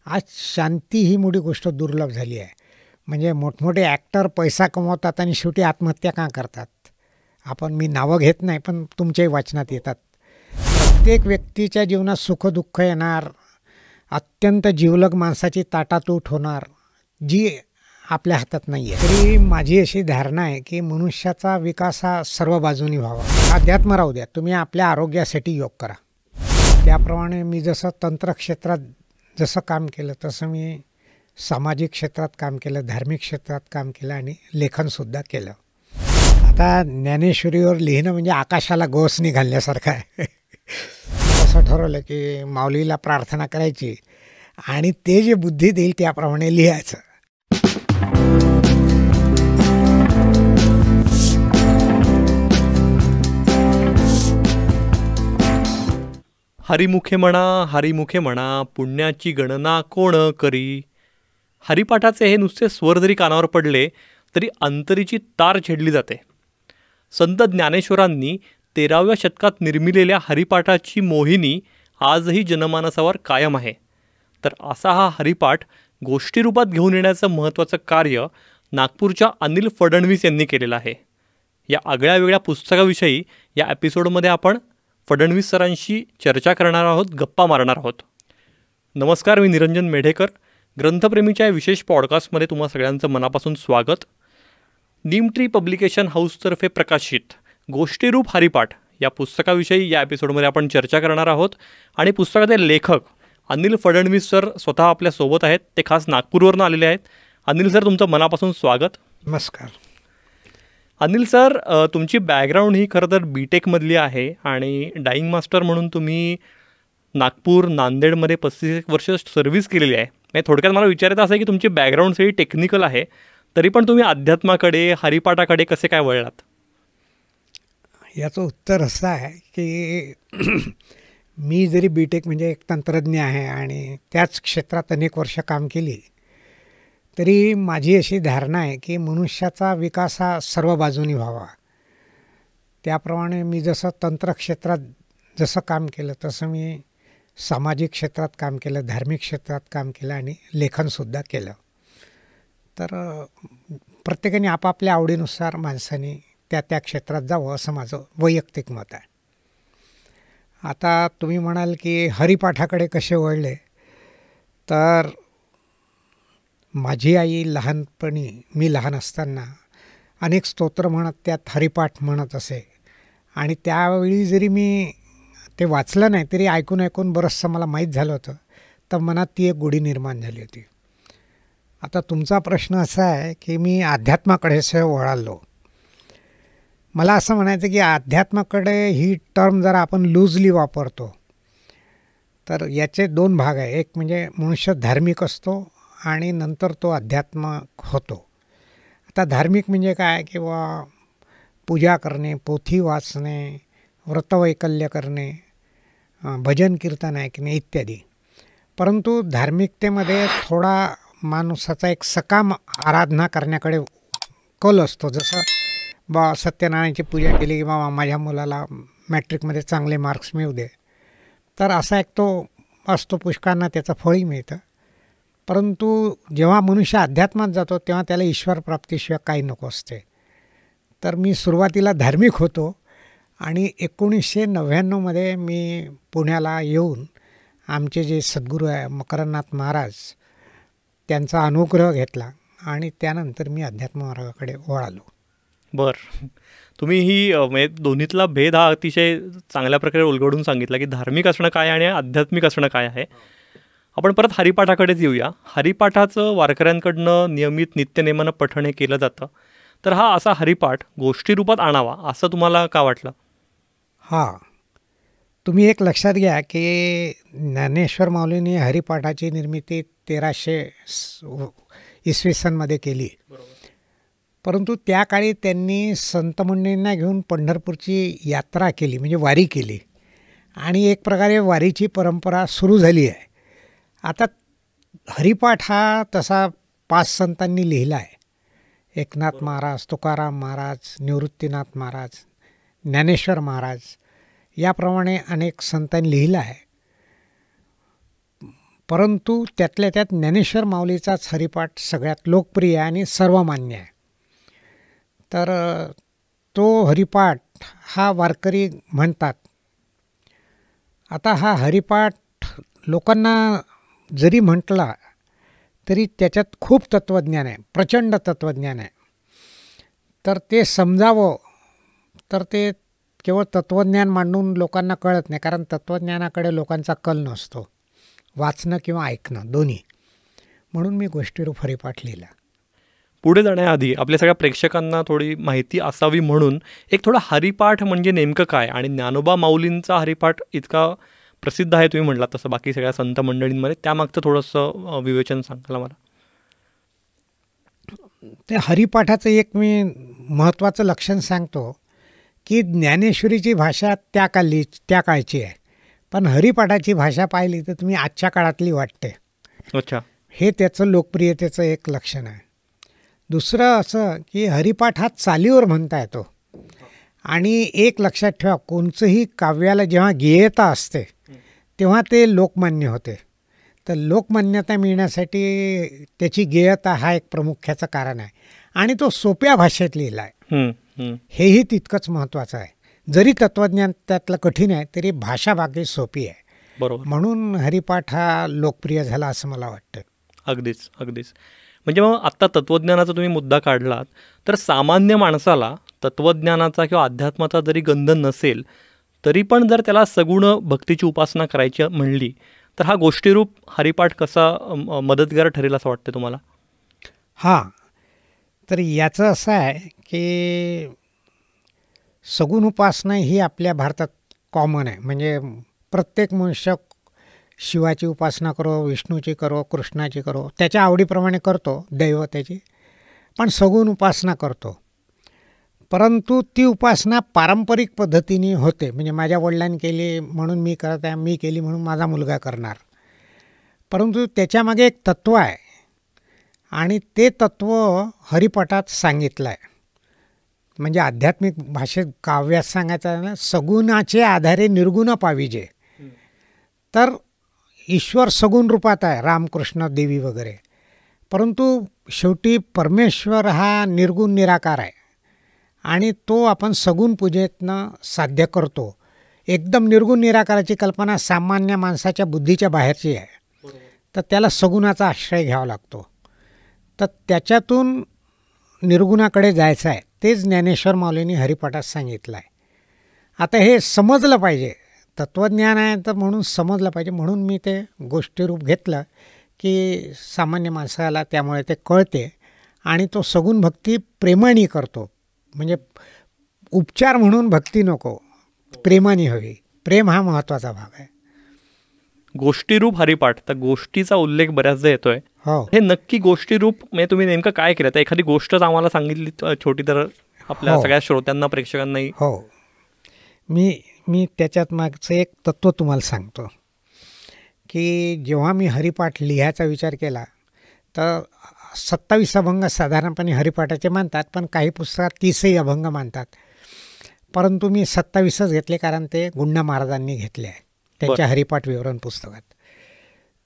आज शांती ही मोठी गोष्ट दुर्लभ झाली आहे. म्हणजे मोठमोठे ॲक्टर पैसा कमवतात आणि शेवटी आत्महत्या का करतात? मी नावं घेत नाही, पण तुमच्याही वाचनात येतात. प्रत्येक व्यक्तीच्या जीवनात सुखदुःख येणार, अत्यंत जिवलग माणसाची ताटातूट होणार, जी आपल्या हातात नाही आहे. तरी माझी अशी धारणा आहे की मनुष्याचा विकास हा सर्व बाजूनी व्हावा. अध्यात्म राहू द्या, तुम्ही आपल्या आरोग्यासाठी योग करा. त्याप्रमाणे मी जसं तंत्र क्षेत्रात जसं काम केलं तसं मी सामाजिक क्षेत्रात काम केलं, धार्मिक क्षेत्रात काम केलं आणि लेखनसुद्धा केलं. आता ज्ञानेश्वरीवर लिहिणं म्हणजे आकाशाला गोसनी घालण्यासारखं आहे. असं ठरवलं की माऊलीला प्रार्थना करायची आणि ते जे बुद्धी देईल त्याप्रमाणे लिहायचं. हरिमुखे म्हणा पुण्याची गणना कोण करी. हरिपाठाचे हे नुसते स्वर जरी कानावर पडले तरी अंतरीची तार छेडली जाते. संत ज्ञानेश्वरांनी 13व्या शतकात निर्मिलेल्या हरिपाठाची मोहिनी आजही जनमानसावर कायम आहे. तर असा हा हरिपाठ गोष्टीरूपात घेऊन येण्याचं महत्त्वाचं कार्य नागपूरच्या अनिल फडणवीस यांनी केलेलं आहे. या आगळ्या वेगळ्या पुस्तकाविषयी या एपिसोडमध्ये आपण फडणवीस सरांशी चर्चा करणार आहोत, गप्पा मारणार आहोत. नमस्कार, मी निरंजन मेढेकर. ग्रंथप्रेमीच्या या विशेष पॉडकास्टमध्ये तुम्हा सगळ्यांचं मनापासून स्वागत. नीमट्री पब्लिकेशन हाऊसतर्फे प्रकाशित गोष्टीरूप हरिपाठ या पुस्तकाविषयी या एपिसोडमध्ये आपण चर्चा करणार आहोत. आणि पुस्तकाचे लेखक अनिल फडणवीस सर स्वतः आपल्यासोबत आहेत. ते खास नागपूरवरून आलेले आहेत. अनिल सर, तुमचं मनापासून स्वागत. नमस्कार. अनिल सर, तुमची बॅकग्राऊंड ही खरं तर BTechमधली आहे आणि डाईंग मास्टर म्हणून तुम्ही नागपूर, नांदेडमध्ये 35 वर्ष सर्व्हिस केलेली आहे. म्हणजे थोडक्यात मला विचारायचं असं आहे की तुमची बॅकग्राऊंड सगळी टेक्निकल आहे, तरी पण तुम्ही अध्यात्माकडे, हरिपाठाकडे कसे काय वळलात? याचं उत्तर असं आहे की मी जरी BTech म्हणजे एक तंत्रज्ञ आहे आणि त्याच क्षेत्रात अनेक वर्ष काम केली, तरी माझी अशी धारणा आहे की मनुष्याचा विकास हा सर्व बाजूनी व्हावा. त्याप्रमाणे मी जसं तंत्र क्षेत्रात जसं काम केलं तसं मी सामाजिक क्षेत्रात काम केलं, धार्मिक क्षेत्रात काम केलं आणि लेखनसुद्धा केलं. तर प्रत्येकाने आपापल्या आवडीनुसार माणसाने त्या क्षेत्रात जावं असं माझं वैयक्तिक मत आहे. आता तुम्ही म्हणाल की हरिपाठाकडे कसे वळले, तर माझी आई लहानपणी, मी लहान असताना अनेक स्तोत्र म्हणत त्यात हरिपाठ म्हणत असे आणि त्यावेळी जरी मी ते वाचलं नाही तरी ऐकून ऐकून बरंचसं मला माहीत झालं होतं. तर मनात ती एक गोडी निर्माण झाली होती. आता तुमचा प्रश्न असा आहे की मी अध्यात्माकडे वळालो. मला असं म्हणायचं की अध्यात्माकडे ही टर्म जरा आपण लूजली वापरतो. तर याचे 2 भाग आहे. एक म्हणजे मनुष्य धार्मिक असतो आणि नंतर तो अध्यात्मक होतो. आता धार्मिक म्हणजे काय, किंवा पूजा करणे, पोथी वाचणे, व्रतवैकल्य करणे, भजन कीर्तन ऐकणे इत्यादी. परंतु धार्मिकतेमध्ये थोडा माणसाचा एक सकाम आराधना करण्याकडे कल असतो. जसं सत्यनारायणाची पूजा केली की माझ्या मुलाला मॅट्रिकमध्ये चांगले मार्क्स मिळू दे, तर असा एक तो असतो. पुष्कळांना त्याचं फळही मिळतं. परंतु जेव्हा मनुष्य अध्यात्मात जातो तेव्हा त्याला ईश्वर प्राप्तीशिवाय काही नको असते. तर मी सुरुवातीला धार्मिक होतो आणि 1999मध्ये मी पुण्याला येऊन आमचे जे सद्गुरू आहे मकरनाथ महाराज, त्यांचा अनुग्रह घेतला आणि त्यानंतर मी अध्यात्म मार्गाकडे वळालो. बरं, तुम्ही ही म्हणजे दोन्हीतला भेद हा अतिशय चांगल्या प्रकारे उलगडून सांगितला की धार्मिक असणं काय आणि आध्यात्मिक असणं काय आहे. आपण परत हरिपाठाकडेच येऊया. हरिपाठाचं वारकऱ्यांकडनं नियमित नित्यनेमानं पठण हे केलं जातं. तर हा असा हरिपाठ गोष्टीरूपात आणावा असं तुम्हाला का वाटलं? तुम्ही एक लक्षात घ्या की ज्ञानेश्वर माऊलींनी हरिपाठाची निर्मिती 1300 इसवी सनमध्ये केली. परंतु त्या काळी त्यांनी संत मंडळींना घेऊन पंढरपूरची यात्रा केली, म्हणजे वारी केली आणि एक प्रकारे वारीची परंपरा सुरू झाली आहे. आता हरिपाठ हा तसा 5 संतांनी लिहिला आहे. एकनाथ महाराज, तुकाराम महाराज, निवृत्तीनाथ महाराज, ज्ञानेश्वर महाराज, याप्रमाणे अनेक संतांनी लिहिलं आहे. परंतु त्यातल्या त्यात ज्ञानेश्वर माऊलीचाच हरिपाठ सगळ्यात लोकप्रिय आणि सर्वमान्य आहे. तर तो हरिपाठ हा वारकरी म्हणतात. आता हा हरिपाठ लोकांना जरी म्हटला तरी त्याच्यात खूप तत्त्वज्ञान आहे, प्रचंड तत्त्वज्ञान आहे. तर ते समजावं तर ते केवळ तत्त्वज्ञान मांडून लोकांना कळत नाही, कारण तत्त्वज्ञानाकडे लोकांचा कल नसतो, वाचणं किंवा ऐकणं दोन्ही. म्हणून मी गोष्टीरूप हरिपाठ लिहिला. पुढे जाण्याआधी आपल्या सगळ्या प्रेक्षकांना थोडी माहिती असावी म्हणून एक थोडा हरिपाठ म्हणजे नेमकं काय, आणि ज्ञानोबा माऊलींचा हरिपाठ इतका प्रसिद्ध आहे तुम्ही म्हटलात तसं बाकी सगळ्या संत मंडळींमध्ये, त्यामागचं थोडंसं विवेचन सांगाल मला. ते हरिपाठाचं एक मी महत्त्वाचं लक्षण सांगतो की ज्ञानेश्वरीची भाषा त्या काळची आहे, पण हरिपाठाची भाषा पाहिली तर तुम्ही आजच्या काळातली वाटते. अच्छा. हे त्याचं लोकप्रियतेचं एक लक्षण आहे. दुसरं असं की हरिपाठ हा चालीवर म्हणता येतो. आणि एक लक्षात ठेवा, कोणचंही काव्याला जेव्हा गेयता असते तेव्हा ते लोकमान्य होते. तर लोकमान्यता मिळण्यासाठी त्याची गेयता हा एक प्रमुख्याचं कारण आहे. आणि तो सोप्या भाषेत लिहिला आहे, हेही तितकंच महत्त्वाचं आहे. जरी तत्त्वज्ञान त्यातलं कठीण आहे तरी भाषा बाकी सोपी आहे. बरोबर. म्हणून हरिपाठ हा लोकप्रिय झाला असं मला वाटतं. अगदीच अगदीच. म्हणजे मग आत्ता तत्त्वज्ञानाचा तुम्ही मुद्दा काढलात, तर सामान्य माणसाला तत्त्वज्ञानाचा किंवा अध्यात्माचा जरी गंध नसेल तरी पण जर त्याला सगुण भक्तीची उपासना करायची म्हणली तर हा गोष्टीरूप हरिपाठ कसा मदतगार ठरेल असं वाटतं तुम्हाला? हां, तर याचं असं आहे की सगुण उपासना ही आपल्या भारतात कॉमन आहे. म्हणजे प्रत्येक मनुष्य शिवाची उपासना करो, विष्णूची करो, कृष्णाची करो, त्याच्या आवडीप्रमाणे करतो दैवतेची, पण सगुण उपासना करतो. परंतु ती उपासना पारंपरिक पद्धतीने होते. म्हणजे माझ्या वडिलांनी केली म्हणून मी करत आहे, मी केली म्हणून माझा मुलगा करणार. परंतु त्याच्यामागे एक तत्त्व आहे आणि ते तत्त्व हरिपाठात सांगितलं आहे. म्हणजे आध्यात्मिक भाषेत काव्यात सांगायचं आहे ना, सगुणाचे आधारे निर्गुण पाविजे. तर ईश्वर सगुण रूपात आहे, रामकृष्ण देवी वगैरे, परंतु शेवटी परमेश्वर हा निर्गुण निराकार आहे आणि तो आपण सगुण पूजेतनं साध्य करतो. एकदम निर्गुण निराकाराची कल्पना सामान्य माणसाच्या बुद्धीच्या बाहेरची आहे. तर त्याला सगुणाचा आश्रय घ्यावा लागतो. तर त्याच्यातून निर्गुणाकडे जायचं आहे. तेच ज्ञानेश्वर माऊलींनी हरिपाठात सांगितलं आहे. आता हे समजलं पाहिजे, तत्त्वज्ञान आहे तर म्हणून समजलं पाहिजे. म्हणून मी ते गोष्टीरूप घेतलं की सामान्य माणसाला त्यामुळे ते कळते आणि तो सगुण भक्ती प्रेमाने करतो. म्हणजे उपचार म्हणून भक्ती नको, प्रेमाने हवी. प्रेम हा महत्त्वाचा भाग आहे. गोष्टीरूप हरिपाठ, तर गोष्टीचा उल्लेख बऱ्याचदा येतोय. हो, हे नक्की गोष्टीरूप म्हणजे तुम्ही नेमकं काय केलं? तर एखादी गोष्टच आम्हाला सांगितली छोटी तर आपल्या सगळ्या श्रोत्यांना प्रेक्षकांनाही. हो, मी त्याच्यात मागचं एक तत्त्व तुम्हाला सांगतो की जेव्हा मी हरिपाठ लिहायचा विचार केला तर 27 अभंग साधारणपणे हरिपाठाचे मानतात, पण काही पुस्तकात 30ही अभंग मानतात. परंतु मी 27च घेतले कारण ते गुंडा महाराजांनी घेतले आहे त्यांच्या हरिपाठ विवरण पुस्तकात.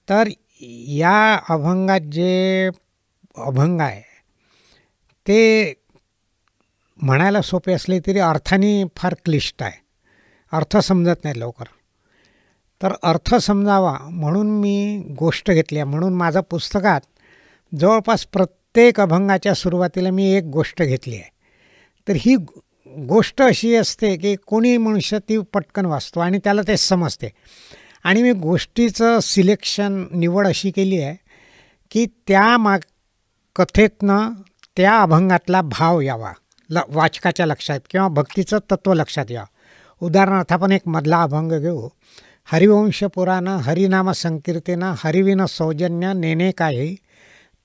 तर या अभंगात जे अभंग आहे ते म्हणायला सोपे असले तरी अर्थाने फार क्लिष्ट आहे. अर्थ समजत नाही लवकर. तर अर्थ समजावा म्हणून मी गोष्ट घेतली आहे. म्हणून माझ्या पुस्तकात जवळपास प्रत्येक अभंगाच्या सुरुवातीला मी एक गोष्ट घेतली आहे. तर ही गोष्ट अशी असते की कोणी मनुष्य ती पटकन वाचतो आणि त्याला ते समजते. आणि मी गोष्टीचं सिलेक्शन निवड अशी केली आहे की त्या कथेतनं त्या अभंगातला भाव यावा वाचकाच्या लक्षात किंवा भक्तीचं तत्त्व लक्षात यावं. उदाहरणार्थ आपण एक मधला अभंग घेऊ. हरिवंश पुराण हरिनाम संकीर्तन हरिविन सौजन्य नेने काही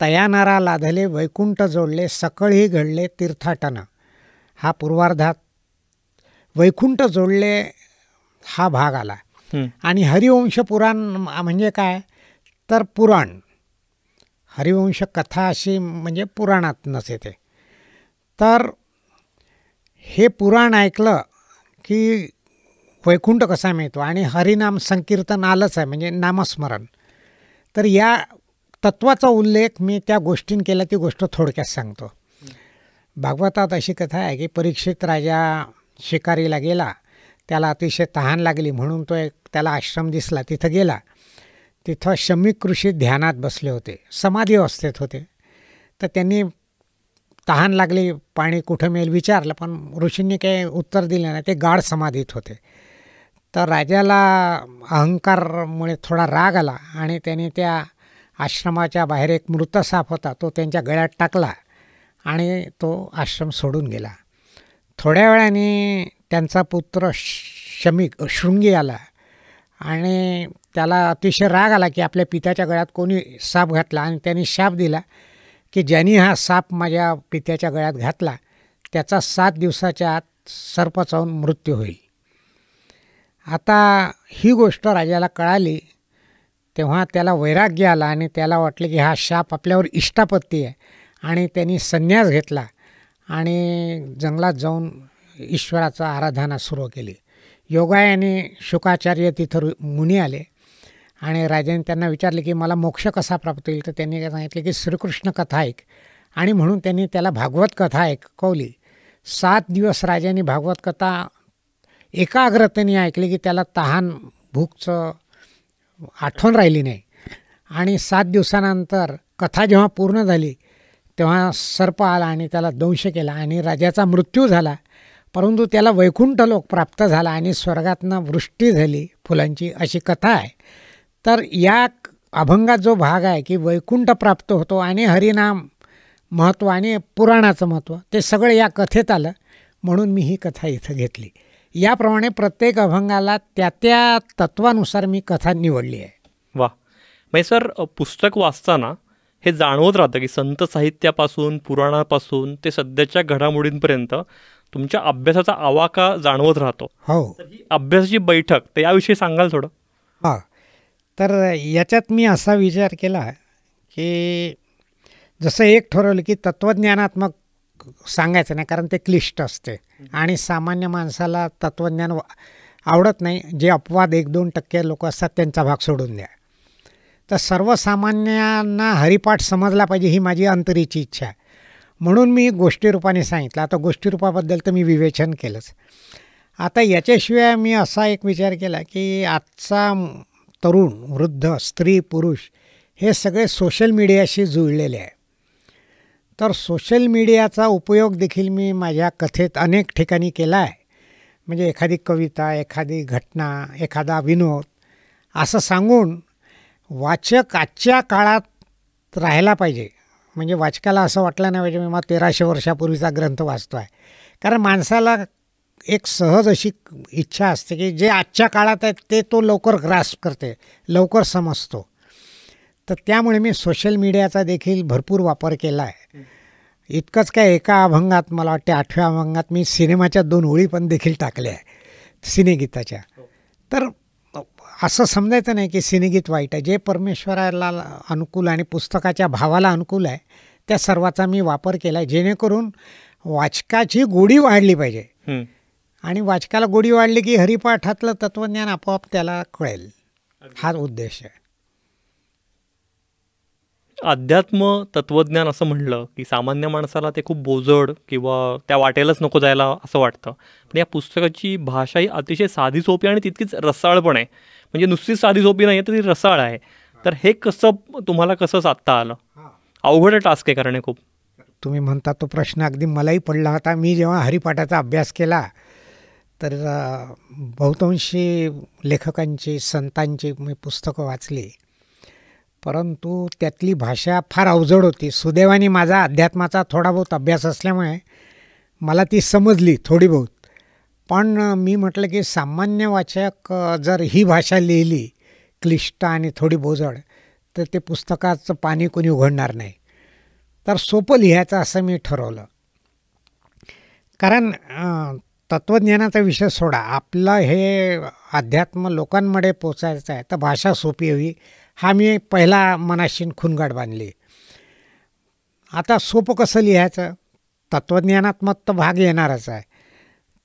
तयानारा लाधले वैकुंठ जोडले सकळही घडले तीर्थाटन. हा पूर्वार्धात वैकुंठ जोडले हा भाग आला. आणि हरिवंश पुराण म्हणजे काय तर पुराण. हरिवंश कथा अशी म्हणजे पुराणातनंच येते. तर हे पुराण ऐकलं की वैकुंठ कसा मिळतो आणि हरिनाम संकीर्तन आलंच आहे म्हणजे नामस्मरण. तर या तत्वाचा उल्लेख मी त्या गोष्टींनी केला, ती गोष्ट थोडक्यात सांगतो. भागवतात अशी कथा आहे की परीक्षित राजा शिकारीला गेला, त्याला अतिशय तहान लागली म्हणून तो त्याला आश्रम दिसला, तिथं गेला. तिथं शमीक ऋषी ध्यानात बसले होते, समाधी अवस्थेत होते. तर त्यांनी तहान लागली, पाणी कुठं मिळेल विचारलं, पण ऋषींनी काही उत्तर दिलं नाही, ते गाढ समाधीत होते. तर राजाला अहंकारमुळे थोडा राग आला आणि त्याने त्या आश्रमाच्या बाहेर एक मृत साप होता, तो त्यांच्या गळ्यात टाकला आणि तो आश्रम सोडून गेला. थोड्या वेळाने त्यांचा पुत्र शृंगी आला आणि त्याला अतिशय राग आला की आपल्या पित्याच्या गळ्यात कोणी साप घातला, आणि त्यांनी शाप दिला की ज्यांनी हा साप माझ्या पित्याच्या गळ्यात घातला त्याचा 7 दिवसाच्या आत सर्प चावून मृत्यू होईल. आता ही गोष्ट राजाला कळाली तेव्हा त्याला वैराग्य आला आणि त्याला वाटलं की हा शाप आपल्यावर इष्टापत्ती आहे, आणि त्यांनी संन्यास घेतला आणि जंगलात जाऊन ईश्वराचा आराधना सुरू केली. योगायाने शुकाचार्य तिथं मुनी आले आणि राजाने त्यांना विचारले की मला मोक्ष कसा प्राप्त होईल. तर त्यांनी काय सांगितले की श्रीकृष्ण कथा ऐक, आणि म्हणून त्यांनी त्याला भागवत कथा ऐकवली. 7 दिवस राजाने भागवत कथा एकाग्रतेने ऐकली की त्याला तहान भूकचं आठवण राहिली नाही. आणि 7 दिवसानंतर कथा जेव्हा पूर्ण झाली तेव्हा सर्प आला आणि त्याला दंश केला आणि राजाचा मृत्यू झाला. परंतु त्याला वैकुंठ लोक प्राप्त झाला आणि स्वर्गातनं वृष्टी झाली फुलांची, अशी कथा आहे. तर या अभंगात जो भाग आहे की वैकुंठ प्राप्त होतो आणि हरिनाम महत्त्व आणि पुराणाचं महत्त्व ते सगळं या कथेत आलं, म्हणून मी ही कथा इथं घेतली. याप्रमाणे प्रत्येक अभंगाला त्या त्या तत्वानुसार मी कथा निवडली आहे. वा, म्हणजे सर पुस्तक वाचताना हे जाणवत राहतं की संत साहित्यापासून पुराणापासून ते सध्याच्या घडामोडींपर्यंत तुमच्या अभ्यासाचा आवाका जाणवत राहतो. हो, ही अभ्यासाची बैठक, तर याविषयी सांगाल थोडं? हां, तर याच्यात मी असा विचार केला की जसं एक ठरवलं की तत्त्वज्ञानात्मक सांगायचं नाही, कारण ते क्लिष्ट असते आणि सामान्य माणसाला तत्त्वज्ञान आवडत नाही. जे अपवाद 1-2% लोक असतात त्यांचा भाग सोडून द्या. तर सर्वसामान्यांना हरिपाठ समजला पाहिजे ही माझी अंतरीची इच्छा आहे, म्हणून मी गोष्टीरूपाने सांगितलं. आता गोष्टीरूपाबद्दल तर मी विवेचन केलंच. आता याच्याशिवाय मी असा एक विचार केला की आजचा तरुण, वृद्ध, स्त्री, पुरुष हे सगळे सोशल मीडियाशी जुळलेले आहे. तर सोशल मीडियाचा उपयोग देखील मी माझ्या कथेत अनेक ठिकाणी केला आहे. म्हणजे एखादी कविता, एखादी घटना, एखादा विनोद असं सांगून वाचक आजच्या काळात राहायला पाहिजे. म्हणजे वाचकाला असं वाटलं नाही पाहिजे मी मग 1300 वर्षापूर्वीचा ग्रंथ वाचतो आहे. कारण माणसाला एक सहज अशी इच्छा असते की जे आजच्या काळात आहे ते तो लवकर ग्रास्प करते, लवकर समजतो. तर त्यामुळे मी सोशल मीडियाचा देखील भरपूर वापर केला आहे. इतकंच काय, एका अभंगात मला वाटते 8व्या अभंगात मी सिनेमाच्या 2 ओळी पण देखील टाकल्या आहे, सिनेगीताच्या. तर असं समजायचं नाही की सिनेगीत वाईट आहे. जे परमेश्वराला अनुकूल आणि पुस्तकाच्या भावाला अनुकूल आहे त्या सर्वाचा मी वापर केला आहे, जेणेकरून वाचकाची गोडी वाढली पाहिजे. आणि वाचकाला गोडी वाढली की हरिपाठातलं तत्त्वज्ञान आपोआप त्याला कळेल, हा उद्देश आहे. अध्यात्म तत्त्वज्ञान असं म्हणलं की सामान्य माणसाला ते खूप बोजड किंवा त्या वाटेलाच नको जायला असं वाटतं. पण या पुस्तकाची भाषा ही अतिशय साधी सोपी आणि तितकीच रसाळ पण आहे. म्हणजे नुसतीच साधी सोपी नाही आहे तर ती रसाळ आहे. तर हे तुम्हाला कसं साधता आलं? अवघड टास्क आहे कारण हे खूप. तुम्ही म्हणता तो प्रश्न अगदी मलाही पडला होता. मी जेव्हा हरिपाठाचा अभ्यास केला तर बहुतांशी लेखकांची, संतांची मी पुस्तकं वाचली, परंतु त्यातली भाषा फार अवजड होती. सुदैवाने माझा अध्यात्माचा थोडा बहुत अभ्यास असल्यामुळे मला ती समजली थोडी बहुत. पण मी म्हटलं की सामान्य वाचक जर ही भाषा लिहिली क्लिष्ट आणि थोडी बोजड तर ते पुस्तकाचं पाणी कोणी उघडणार नाही. तर सोपं लिहायचं असं मी ठरवलं. कारण तत्त्वज्ञानाचा विषय सोडा, आपलं हे अध्यात्म लोकांमध्ये पोचायचं आहे तर भाषा सोपी हवी, हा मी पहिला मनाशी खुणगाठ बांधली. आता सोपं कसं लिहायचं, तत्त्वज्ञानात्मक तर भाग येणारच आहे.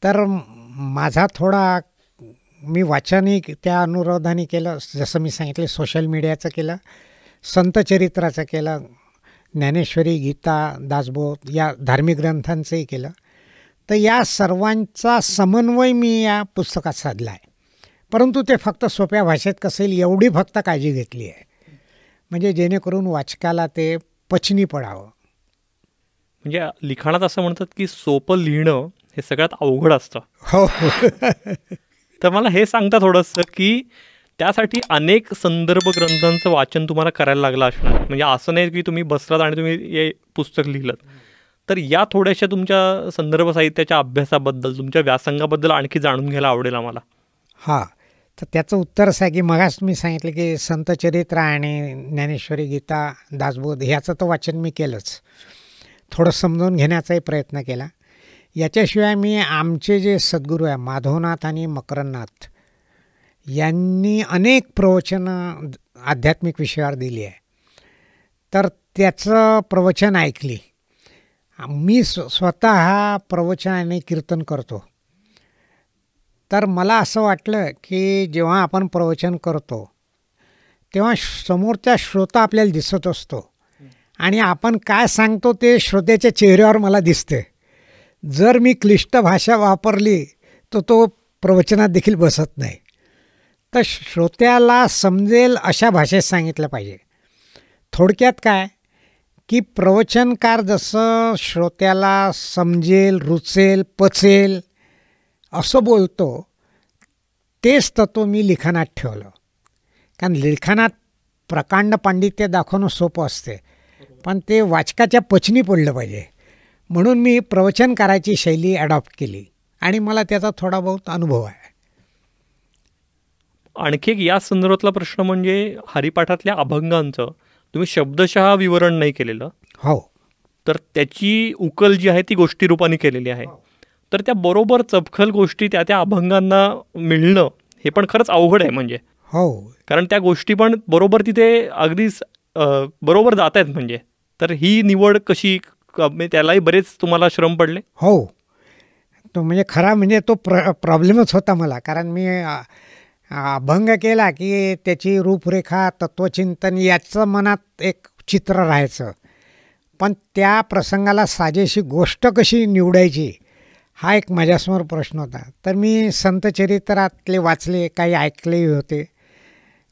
तर माझा थोडा मी वाचनही त्या अनुरोधाने केलं, जसं मी सांगितलं सोशल मीडियाचं केलं संतचरित्राचं केलं, ज्ञानेश्वरी, गीता, दासबोध या धार्मिक ग्रंथांचंही केलं. तर या सर्वांचा समन्वय मी या पुस्तकात साधला आहे. परंतु ते फक्त सोप्या भाषेत कसं येईल एवढी फक्त काळजी घेतली आहे, म्हणजे जेणेकरून वाचकाला ते पचनी पडावं. म्हणजे लिखाणात असं म्हणतात की सोपं लिहिणं हे सगळ्यात अवघड असतं. हो. तर मला हे सांगता थोडंसं की त्यासाठी अनेक संदर्भ ग्रंथांचं वाचन तुम्हाला करायला लागलं असणार. म्हणजे असं नाही की तुम्ही बसलात आणि तुम्ही हे पुस्तक लिहिलं. तर या थोड्याशा तुमच्या संदर्भ साहित्याच्या अभ्यासाबद्दल, तुमच्या व्यासंगाबद्दल आणखी जाणून घ्यायला आवडेल आम्हाला. हां, तर त्याचं उत्तर असं आहे की मगाच मी सांगितलं की संतचरित्र आणि ज्ञानेश्वरी, गीता, दासबोध ह्याचं तर वाचन मी केलंच. थोडं समजून घेण्याचाही प्रयत्न केला. याच्याशिवाय मी आमचे जे सद्गुरू आहे माधवनाथ आणि मकरंदनाथ यांनी अनेक प्रवचनं आध्यात्मिक विषयावर दिली आहे. तर त्याचं प्रवचन ऐकली. मी स्वतः प्रवचन आणि कीर्तन करतो. तर मला असं वाटलं की जेव्हा आपण प्रवचन करतो तेव्हा समोरचा श्रोता आपल्याला दिसत असतो आणि आपण काय सांगतो ते श्रोत्याच्या चेहऱ्यावर मला दिसते. जर मी क्लिष्ट भाषा वापरली तर तो प्रवचनात देखील बसत नाही. तर श्रोत्याला समजेल अशा भाषेत सांगितलं पाहिजे. थोडक्यात काय की प्रवचनकार जसं श्रोत्याला समजेल, रुचेल, पचेल असं बोलतो तेच तत्व मी लिखाणात ठेवलं. कारण लिखाणात प्रकांड पांडित्य दाखवणं सोपं असते, पण ते वाचकाच्या पचनी पडलं पाहिजे. म्हणून मी प्रवचनकाराची शैली ॲडॉप्ट केली आणि मला त्याचा थोडा बहुत अनुभव आहे. आणखी एक या संदर्भातला प्रश्न म्हणजे हरिपाठातल्या अभंगांचं तुम्ही शब्दशः विवरण नाही केलेलं. हो. तर त्याची उकल जी आहे ती गोष्टी रूपाने केलेली आहे. तर त्या बरोबर चपखल गोष्टी त्या त्या अभंगांना मिळणं हे पण खरंच अवघड आहे. म्हणजे हो, कारण त्या गोष्टी पण बरोबर तिथे अगदीच बरोबर जात आहेत. म्हणजे तर ही निवड कशी, त्यालाही बरेच तुम्हाला श्रम पडले? हो, तो म्हणजे खरा म्हणजे तो प्रॉब्लेमच होता मला. कारण मी अभंग केला की त्याची रूपरेखा, तत्वचिंतन याचं मनात एक चित्र राहायचं, पण त्या प्रसंगाला साजेशी गोष्ट कशी निवडायची हा एक माझ्यासमोर प्रश्न होता. तर मी संतचरित्रातले वाचले, काही ऐकलेही होते,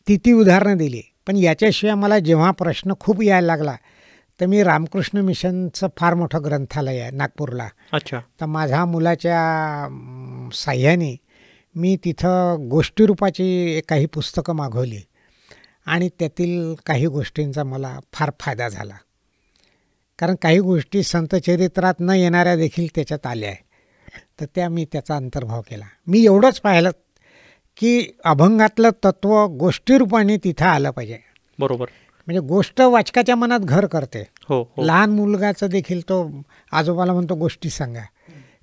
ती उदाहरणं दिली. पण याच्याशिवाय मला जेव्हा प्रश्न खूप यायला लागला तर मी रामकृष्ण मिशनचं फार मोठं ग्रंथालय आहे नागपूरला. अच्छा. तर माझ्या मुलाच्या साह्याने मी तिथं गोष्टीरूपाची काही पुस्तकं मागवली आणि त्यातील काही गोष्टींचा मला फार फायदा झाला. कारण काही गोष्टी संतचरित्रात न येणाऱ्या देखील त्याच्यात आल्या आहे. तर त्याचा अंतर्भाव केला. मी एवढंच पाहिलं की अभंगातलं तत्त्व गोष्टीरूपाने तिथं आलं पाहिजे. बरोबर. म्हणजे गोष्ट वाचकाच्या मनात घर करते. हो. लहान मुलगाचं देखील तो आजोबाला म्हणतो गोष्टी सांगा,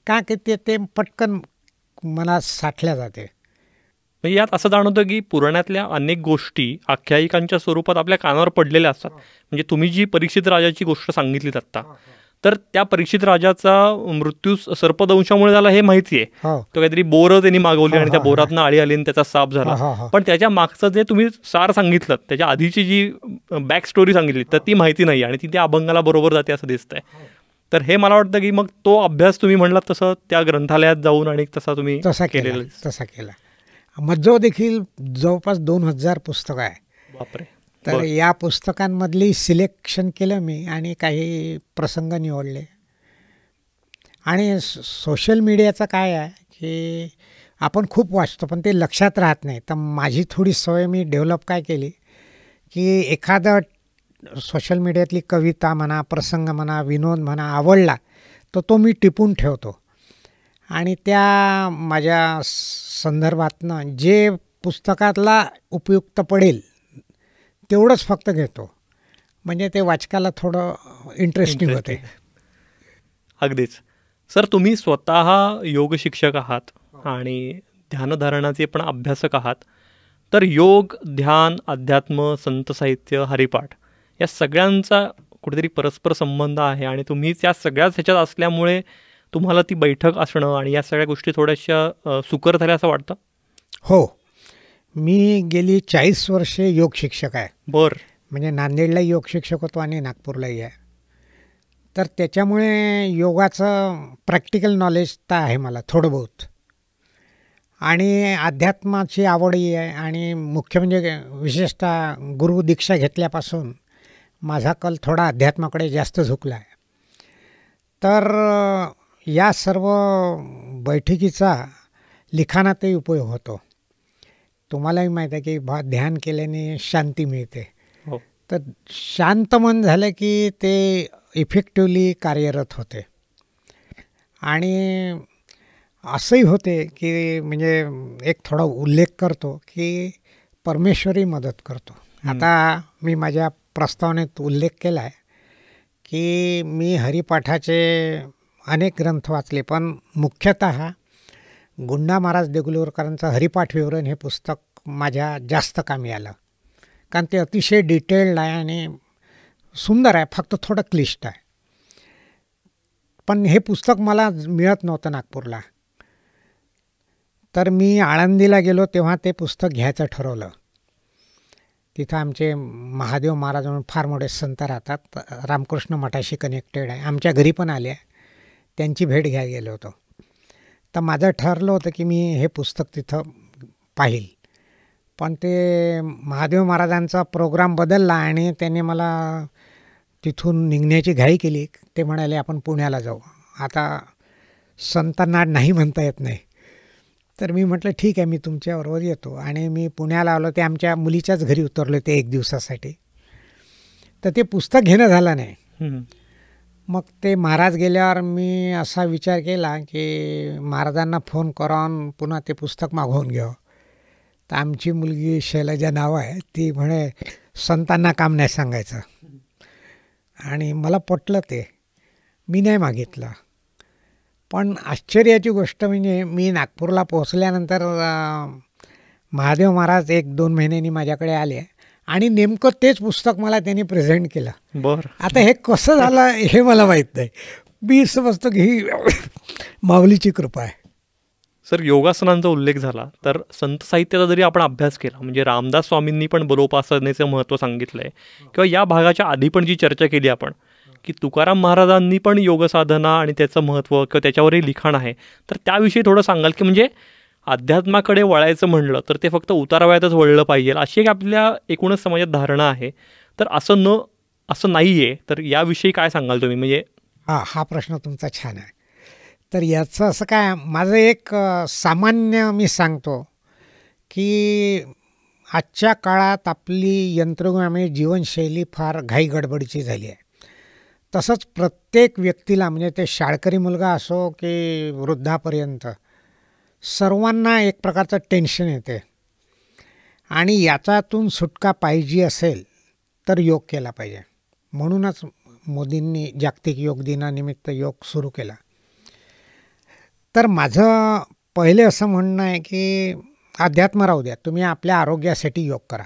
का की ते पटकन मनात साठल्या जाते. म्हणजे यात असं जाणवतं की पुराणातल्या अनेक गोष्टी आख्यायिकांच्या स्वरूपात आपल्या कानावर पडलेल्या असतात. म्हणजे तुम्ही जी परीक्षित राजाची गोष्ट सांगितलीत आत्ता, तर त्या परीक्षित राजाचा मृत्यू सर्पदंशामुळे झाला हे माहिती आहे. तो काहीतरी बोरं त्यांनी मागवली आणि त्या बोरातनं आळी आली आणि त्याचा साप झाला. पण त्याच्या मागचं जे तुम्ही सार सांगितलं, त्याच्या आधीची जी बॅक स्टोरी सांगितली तर ती माहिती नाही आणि ती त्या अभंगाला बरोबर जाते असं दिसतंय. तर हे मला वाटतं की मग तो अभ्यास तुम्ही म्हणलात तसं त्या ग्रंथालयात जाऊन आणि तसा तुम्ही तसा केला. मज्जो देखील जवळपास 2000 पुस्तकं आहे. बापरे. तर या पुस्तकांमधली सिलेक्शन केलं मी आणि काही प्रसंग निवडले. आणि सोशल मीडियाचं काय आहे की आपण खूप वाचतो पण ते लक्षात राहत नाही. तर माझी थोडी सवय मी डेव्हलप काय केली की एखादं सोशल मीडियातली कविता म्हणा, प्रसंग म्हणा, विनोद म्हणा आवडला तर तो मी टिपून ठेवतो आणि त्या माझ्या संदर्भातनं जे पुस्तकातला उपयुक्त पडेल तेवढंच फक्त घेतो. म्हणजे ते वाचकाला थोडं इंटरेस्टिंग होते. अगदीच. सर, तुम्ही स्वतः योग शिक्षक आहात आणि ध्यानधारणाचे पण अभ्यासक आहात. तर योग, ध्यान, अध्यात्म, संत साहित्य, हरिपाठ या सगळ्यांचा कुठेतरी परस्पर संबंध आहे आणि तुम्ही त्या सगळ्याच ह्याच्यात असल्यामुळे तुम्हाला ती बैठक असणं आणि या सगळ्या गोष्टी थोड्याशा सुकर झाल्या असं वाटतं? हो, मी गेली 40 वर्षे योग शिक्षक आहे. बरं. म्हणजे नांदेडला योग शिक्षक होतो आणि नागपूरलाही आहे. तर त्याच्यामुळे योगाचं प्रॅक्टिकल नॉलेज तर आहे मला थोडं बहुत, आणि अध्यात्माची आवडही आहे. आणि मुख्य म्हणजे विशेषतः गुरु दीक्षा घेतल्यापासून माझा कल थोडा अध्यात्माकडे जास्त झुकला आहे. तर या सर्व बैठकीचा लिखाणातही उपयोग होतो. तुम्हालाही माहीत आहे की ध्यान केल्याने शांती मिळते. हो. तर शांत मन झालं की ते इफेक्टिवली कार्यरत होते. आणि असंही होते की म्हणजे एक थोडा उल्लेख करतो की परमेश्वरही मदत करतो. आता मी माझ्या प्रस्तावनेत उल्लेख केला आहे की मी हरिपाठाचे अनेक ग्रंथ वाचले, पण मुख्यतः गुंडा महाराज देगलूरकरांचं हरिपाठ विवरण हे पुस्तक माझ्या जास्त कामी आलं. कारण ते अतिशय डिटेल्ड आहे आणि सुंदर आहे, फक्त थोडं क्लिष्ट आहे. पण हे पुस्तक मला मिळत नव्हतं नागपूरला. तर मी आळंदीला गेलो तेव्हा ते पुस्तक घ्यायचं ठरवलं. तिथं आमचे महादेव महाराज म्हणून फार मोठे संत राहतात, रामकृष्ण मठाशी कनेक्टेड आहे, आमच्या घरी पण आले, त्यांची भेट घ्यायला गेलो होतो. तर माझं ठरलं होतं की मी हे पुस्तक तिथं पाहील. पण ते महादेव महाराजांचा प्रोग्राम बदलला आणि त्याने मला तिथून निघण्याची घाई केली. ते म्हणाले आपण पुण्याला जाऊ. आता संतांना नाही म्हणता येत नाही. तर मी म्हटलं ठीक आहे, मी तुमच्याबरोबर येतो. आणि मी पुण्याला आलो. ते आमच्या मुलीच्याच घरी उतरले ते एक दिवसासाठी. तर ते पुस्तक घेणं झालं नाही. मग ते महाराज गेल्यावर मी असा विचार केला की महाराजांना फोन करून पुन्हा ते पुस्तक मागवून घ्यावं. तर आमची मुलगी शैलजा नाव आहे, ती म्हणे संतांना काम नाही सांगायचं. आणि मला पटलं ते, मी नाही मागितलं. पण आश्चर्याची गोष्ट म्हणजे मी नागपूरला पोहोचल्यानंतर महादेव महाराज 1-2 महिन्यांनी माझ्याकडे आले आणि नेमकं तेच पुस्तक मला त्यांनी प्रेझेंट केलं. बरं. आता हे कसं झालं हे मला माहीत नाही. मी समजतो की ही माऊलीची कृपा आहे. सर, योगासनांचा उल्लेख झाला तर संत साहित्याचा जरी आपण अभ्यास केला, म्हणजे रामदास स्वामींनी पण बलोपासनेचं महत्त्व सांगितलं आहे, किंवा या भागाच्या आधी पण जी चर्चा केली आपण की तुकाराम महाराजांनी पण योगसाधना आणि त्याचं महत्त्व किंवा त्याच्यावरही लिखाण आहे, तर त्याविषयी थोडं सांगाल की म्हणजे अध्यात्माकडे वळायचं म्हणलं तर ते फक्त उतारवयातच वळलं पाहिजे अशी एक आपल्या एकूणच समाजात धारणा आहे. तर असं नाही आहे. तर याविषयी काय सांगाल तुम्ही? म्हणजे हा प्रश्न तुमचा छान आहे. तर याचं असं काय, माझं एक सामान्य मी सांगतो की आजच्या काळात आपली यंत्रगामी जीवनशैली फार घाई गडबडीची झाली आहे. तसंच प्रत्येक व्यक्तीला, म्हणजे ते शाळकरी मुलगा असो की वृद्धापर्यंत, सर्वांना एक प्रकारचं टेन्शन येते. आणि याच्यातून सुटका पाहिजे असेल तर योग केला पाहिजे. म्हणूनच मोदींनी जागतिक योग दिनानिमित्त योग सुरू केला. तर माझं पहिले असं म्हणणं आहे की अध्यात्म राहू द्या, तुम्ही आपल्या आरोग्यासाठी योग करा.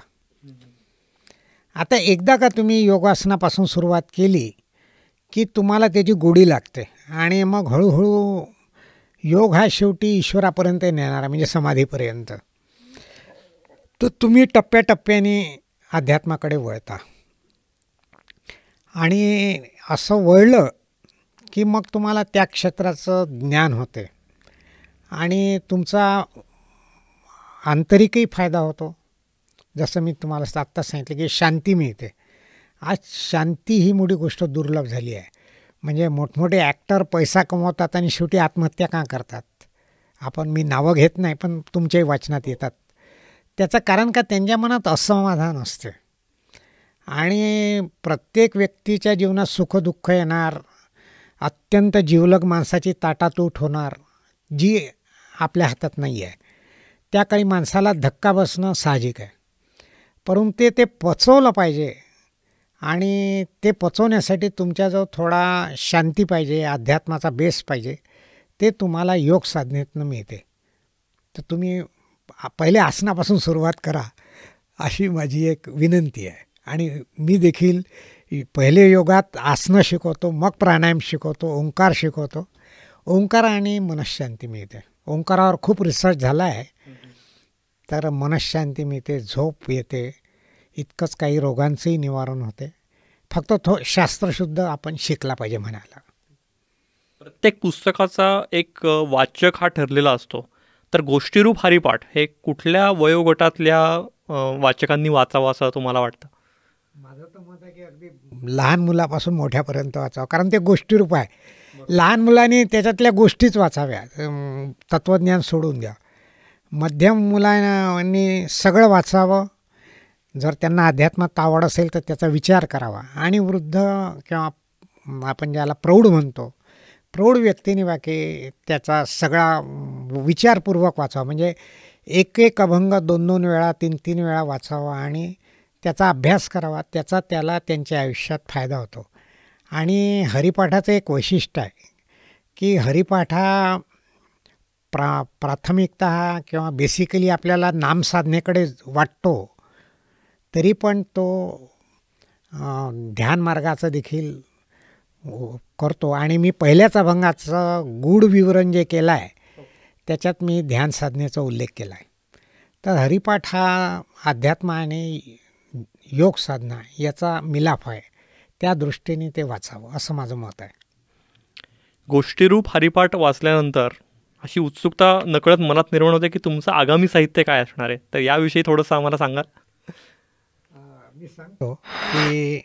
आता एकदा का तुम्ही योगासनापासून सुरुवात केली की तुम्हाला त्याची गोडी लागते आणि मग हळूहळू योग हा शेवटी ईश्वरापर्यंत नेणारा, म्हणजे समाधीपर्यंत. तर तुम्ही टप्प्याटप्प्याने अध्यात्माकडे वळता. आणि असं वळलं की मग तुम्हाला त्या क्षेत्राचं ज्ञान होते आणि तुमचा आंतरिकही फायदा होतो. जसं मी तुम्हाला आत्ता सांगितलं की शांती मिळते. आज शांती ही मोठी गोष्ट दुर्लभ झाली आहे. म्हणजे मोठमोठे ॲक्टर पैसा कमवतात आणि शेवटी आत्महत्या का करतात? मी नावं घेत नाही, पण तुमच्याही वाचनात येतात. त्याचं कारण का त्यांच्या मनात असमाधान असते. आणि प्रत्येक व्यक्तीच्या जीवनात सुखदुःख येणार, अत्यंत जिवलग माणसाची ताटातूट होणार, जी आपल्या हातात नाही आहे. त्या काळी माणसाला धक्का बसणं साहजिक आहे. परंतु ते पचवलं पाहिजे. आणि ते पचवण्यासाठी तुमच्याजवळ थोडा शांती पाहिजे, अध्यात्माचा बेस पाहिजे. ते तुम्हाला योग साधनेतनं मिळते. तर तुम्ही पहिले आसनापासून सुरुवात करा, अशी माझी एक विनंती आहे. आणि मी देखील पहिले योगात आसनं शिकवतो, मग प्राणायाम शिकवतो, ओंकार शिकवतो. ओंकार आणि मनःशांती मिळते. ओंकारावर खूप रिसर्च झाला आहे. तर मनःशांती मिळते, झोप येते, इतकंच काही रोगांचंही निवारण होते. फक्त शास्त्रशुद्ध आपण शिकला पाहिजे म्हणायला. प्रत्येक पुस्तकाचा एक वाचक हा ठरलेला असतो. तर गोष्टीरूप हरिपाठ हे कुठल्या वयोगटातल्या वाचकांनी वाचावं असं तुम्हाला वाटतं? माझं तर मत आहे की अगदी लहान मुलापासून मोठ्यापर्यंत वाचावं, कारण ते गोष्टीरूप आहे. लहान मुलांनी त्याच्यातल्या गोष्टीच वाचाव्या, तत्त्वज्ञान सोडून द्या. मध्यम मुलांनी सगळं वाचावं. जर त्यांना अध्यात्मात आवड असेल तर त्याचा विचार करावा. आणि वृद्ध किंवा आपण ज्याला प्रौढ म्हणतो, प्रौढ व्यक्तीने बाकी त्याचा सगळा विचारपूर्वक वाचावा. म्हणजे एक एक अभंग 2-2 वेळा 3-3 वेळा वाचावा आणि त्याचा अभ्यास करावा. त्याचा त्याला त्यांच्या आयुष्यात फायदा होतो. आणि हरिपाठाचं एक वैशिष्ट्य आहे की हरिपाठ हा प्राथमिकतः किंवा बेसिकली आपल्याला नामसाधनेकडे वाटतो, तरी पण तो ध्यान मार्गाचं देखील करतो. आणि मी पहिल्याच अभंगाचं गूढ विवरण जे केलं आहे त्याच्यात मी ध्यान साधनेचा उल्लेख केला आहे. तर हरिपाठ हा अध्यात्म आणि योग साधना याचा मिलाफ आहे. त्या दृष्टीने ते वाचावं असं माझं मत आहे. गोष्टीरूप हरिपाठ वाचल्यानंतर अशी उत्सुकता नकळत मनात निर्माण होते की तुमचं आगामी साहित्य काय असणार आहे. तर याविषयी थोडंसं आम्हाला सांगा. मी सांगतो की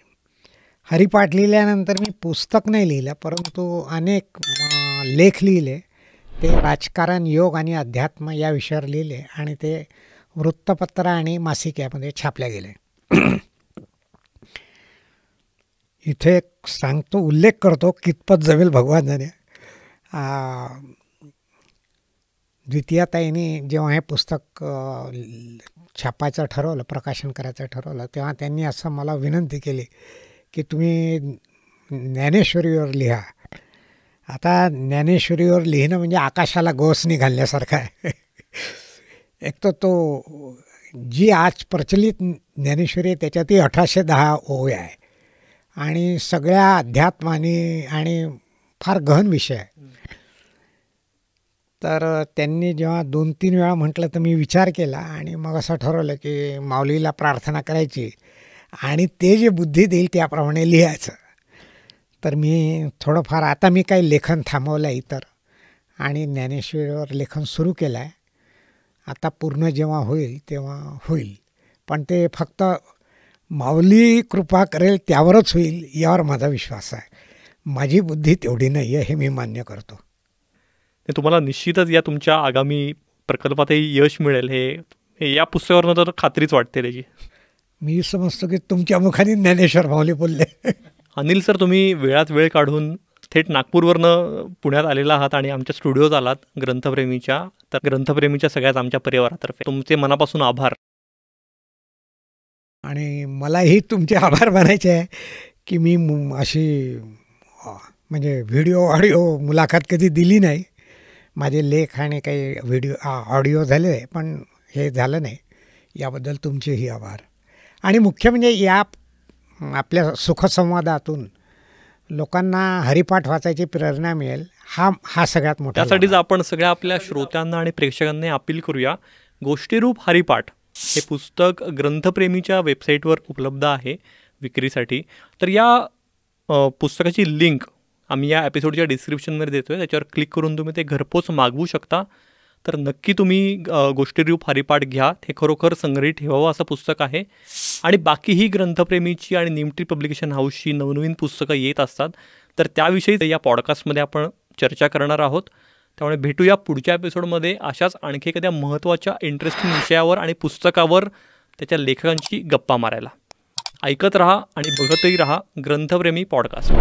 हरिपाठ लिहिल्यानंतर मी पुस्तक नाही लिहिलं, परंतु अनेक लेख लिहिले. ते राजकारण, योग आणि अध्यात्म या विषयावर लिहिले आणि ते वृत्तपत्र आणि मासिक यामध्ये छापल्या गेले. इथे सांगतो, उल्लेख करतो, कितपत जमेल भगवान जाणे. द्वितीयाताईंनी जेव्हा हे पुस्तक छापायचं ठरवलं, प्रकाशन करायचं ठरवलं, तेव्हा त्यांनी असं मला विनंती केली की तुम्ही ज्ञानेश्वरीवर लिहा. आता ज्ञानेश्वरीवर लिहिणं म्हणजे आकाशाला गोसनी घालण्यासारखं आहे. एक तर तो जी आज प्रचलित ज्ञानेश्वरी आहे त्याच्यातही 1810 ओव्या आहे आणि सगळ्या अध्यात्माने आणि फार गहन विषय आहे. तर त्यांनी जेव्हा 2-3 वेळा म्हटलं तर मी विचार केला आणि मग असं ठरवलं की माऊलीला प्रार्थना करायची आणि ते जे बुद्धी देईल त्याप्रमाणे लिहायचं. तर मी थोडंफार आता मी काही लेखन थांबवलं आहे इतर, आणि ज्ञानेश्वरीवर लेखन सुरू केलं आहे. आता पूर्ण जेव्हा होईल तेव्हा होईल, पण ते फक्त माऊली कृपा करेल त्यावरच होईल यावर माझा विश्वास आहे. माझी बुद्धी तेवढी नाही आहे हे मी मान्य करतो. तुम्हाला निश्चितच या तुमच्या आगामी प्रकल्पातही यश मिळेल हे या पुस्तकावरनं तर खात्रीच वाटते त्याची. मी समजतो की तुमच्या मुखाने ज्ञानेश्वर माऊली बोलले. अनिल सर, तुम्ही वेळात वेळ काढून थेट नागपूरवरनं पुण्यात आलेला आहात आणि आमच्या स्टुडिओत आलात ग्रंथप्रेमीच्या. तर ग्रंथप्रेमीच्या सगळ्याच आमच्या परिवारातर्फे तुमचे मनापासून आभार. आणि मलाही तुमचे आभार मानायचे आहे की मी अशी म्हणजे व्हिडिओ ऑडिओ मुलाखत कधी दिली नाही. माझे लेख आणि काही व्हिडिओ ऑडिओ झाले पण हे झालं नाही. याबद्दल तुमचेही आभार. आणि मुख्य म्हणजे या आपल्या सुखसंवादातून लोकांना हरिपाठ वाचायची प्रेरणा मिळेल, हा सगळ्यात मोठा. त्यासाठीच आपण सगळ्या आपल्या श्रोत्यांना आणि प्रेक्षकांना अपील करूया. गोष्टीरूप हरिपाठ हे पुस्तक ग्रंथप्रेमीच्या वेबसाईटवर उपलब्ध आहे विक्रीसाठी. तर या पुस्तकाची लिंक आम्ही या एपिसोडच्या डिस्क्रिप्शनमध्ये देतो आहे. त्याच्यावर क्लिक करून तुम्ही ते घरपोच मागवू शकता. तर नक्की तुम्ही गोष्टीरूप हरिपाठ घ्या. हे खरोखर संग्रहित ठेवावं असं पुस्तक आहे. आणि बाकीही ग्रंथप्रेमीची आणि निमट्री पब्लिकेशन हाऊसची नवनवीन पुस्तकं येत असतात. तर त्याविषयी या पॉडकास्टमध्ये आपण चर्चा करणार आहोत. त्यामुळे भेटूया पुढच्या एपिसोडमध्ये अशाच आणखी एखाद्या महत्त्वाच्या इंटरेस्टिंग विषयावर आणि पुस्तकावर त्याच्या लेखकांची गप्पा मारायला. ऐकत रहा आणि बघतही रहा ग्रंथप्रेमी पॉडकास्ट.